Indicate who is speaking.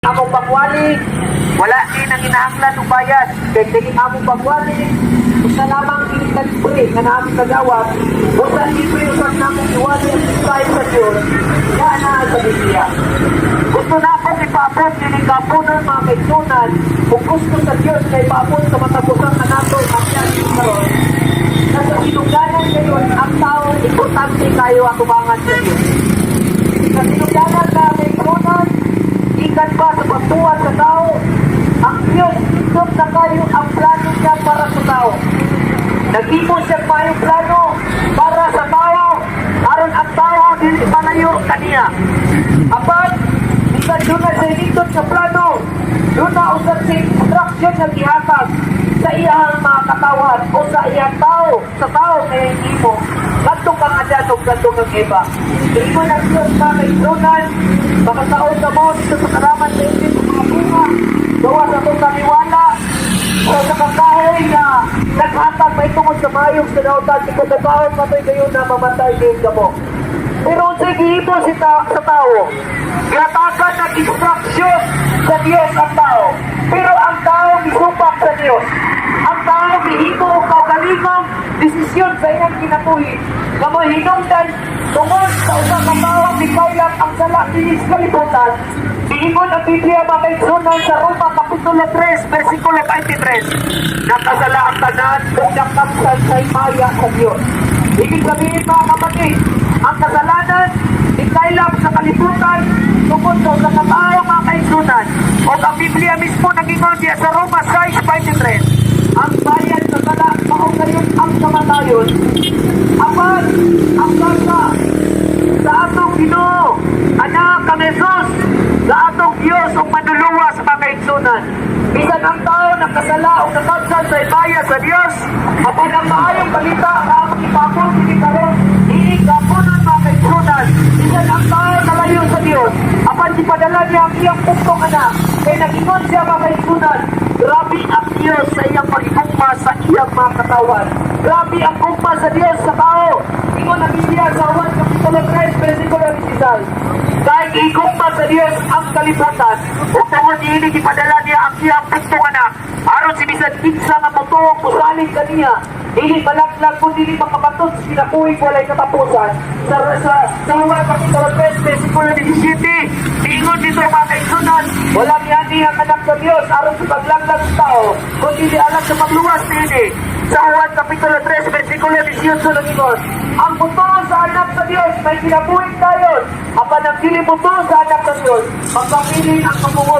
Speaker 1: Among pagwali, wala din ang inahanglan ng bayad. Kaya dili among pagwali, gusto lamang iligtad-libre nga namin kagawad, gusto libre usap namong iwali ang mensahe sa Diyos, yan na sa Biblia. Gusto na akong ipaabot din ang kapunan mga kaigsunan, kung gusto sa Diyos na ipaabot sa matapusan na nato ang yan karon. Na sa sinungganan ngayon, ang tao, importante kayo atubangan sa Diyos. Sa sinungganan na kaigsunan, ikan pa sa pagtuwan sa tao, ang Diyos, isip na kayo ang plano niya para sa tao. Nag-ipon siya pa yung plano para sa tao, aron ang tao din palayo kaniya. Apat, ikan doon na sa inindot na plano, doon na usap sa instruction na gihatag sa iyang mga katawan o sa iyang tao, sa tao kaya hindi mo. Gantong kang adyanog, gantong kang iba. Hindi mo na Diyos mga kaisunan, makataon na mo dito sa karaman sa inyo sa mga bunga, gawa sa itong kaniwala, o sa kakahoy na naghatag may tungod sa mayong sa nautan, si kagabawon matoy kayo na mamatay din ka mo. Pero sige ito sa tao, ginatakan ng instruction sa Diyos ang tao. Pero ang tao isupak sa Diyos. Ang tao mihimo o kaugalingong desisyon sa iyang kinatuhi. Na mahinungdan tungod sa usang katao ni Kailang ang sala dinis kalibutan. Diingon ang Biblia makaigsunan sa Roma Kapitulo 3, versikulo 23. Nakasala ang tanan kung nakapsan sa imaya sa Diyos. Ibig sabihin mga kapatid, ang kasalanan ni Kailang sa kalibutan tungkol sa usang katao makaigsunan. O ang Biblia mismo nag-ingon niya sa Roma 6:23. Ang bayad sa sala, maugayon ang kamatayon. Apat, ang basa sa atong Ginoo, anak kang Jesus, sa atong Diyos o manluluwa sa mga kaigsunan. Bisan ang tao nakasala o nakabsan sa ibaya sa Diyos, apan ang maayong balita ang among ipapon kinikaroon, iikapunan mga kaigsunan. Bisan ang tao nalayo sa Diyos, apan ipadala niya ang iyang puktong anak, kaya nag-ingon siya mga kaigsunan. Grabe ang Diyos sa iyang pag-igugma sa iyang mga katawan. Grabe ang gugma sa Diyos sa tao. Ingon ang Biblia sa Juan Kapitulo 3, versikulo 16. Dahil igugma sa Diyos ang kalibutan, kung tungod niya ipadala niya ang iyang puktong anak, aron si bisan kinsa nga motong musalig kaniya, dili malaglag kung dili makabatot sa kinabuhi walay katapusan. Sa Juan Kapitulo 3, versikulo 17, ingon dito mga kaigsunan, walang yani ang anak sa Diyos aron sa paglaglag ng tao, kung dili alam sa pagluwas niini. Sa Juan Kapitulo 3, versikulo 18 lang ingon, ang buto sa anak sa Diyos may kinabuhi tayo, apan ang dili buto sa anak sa Diyos, magpapiling ang kamungot